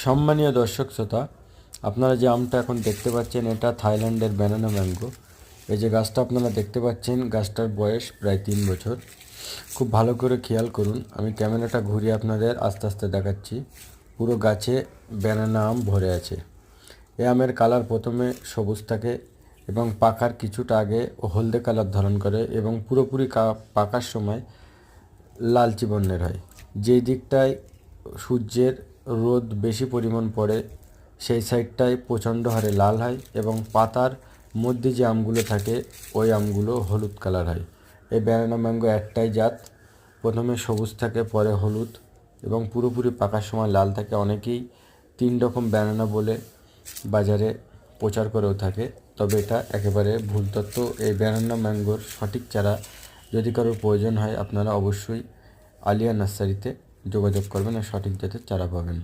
সম্মানীয় দর্শক শ্রোতা, আপনারা যে আমটা এখন দেখতে পাচ্ছেন এটা থাইল্যান্ডের ব্যানানা ম্যাঙ্গো। এই যে গাছটা আপনারা দেখতে পাচ্ছেন, গাছটার বয়স প্রায় 3 বছর। খুব ভালো করে খেয়াল করুন, আমি ক্যামেরাটা ঘুরিয়ে আপনাদের আস্তে আস্তে দেখাচ্ছি। পুরো গাছে ব্যানানা আম ভরে আছে। এই আমের কালার প্রথমে সবুজ থাকে এবং পাকার কিছুটা আগে হলদে কালার ধারণ করে এবং পুরোপুরি পাকার সময় লালচে বর্ণের হয়। যেই দিকটায় সূর্যের রোদ বেশি পরিমাণ পড়ে সেই সাইডটায় প্রচণ্ড হারে লাল হয় এবং পাতার মধ্যে যে আমগুলো থাকে ওই আমগুলো হলুদ কালার হয়। এই ব্যানানা ম্যাঙ্গো একটাই জাত, প্রথমে সবুজ থাকে, পরে হলুদ এবং পুরোপুরি পাকার সময় লাল থাকে। অনেকেই 3 রকম ব্যানানা বলে বাজারে প্রচার করেও থাকে, তবে এটা একেবারে ভুল তথ্য। এই ব্যানানা ম্যাঙ্গোর সঠিক চারা যদি কারোর প্রয়োজন হয় আপনারা অবশ্যই আলিয়া নার্সারিতে যোগাযোগ করবেন আর সঠিক জাতের চারা পাবেন।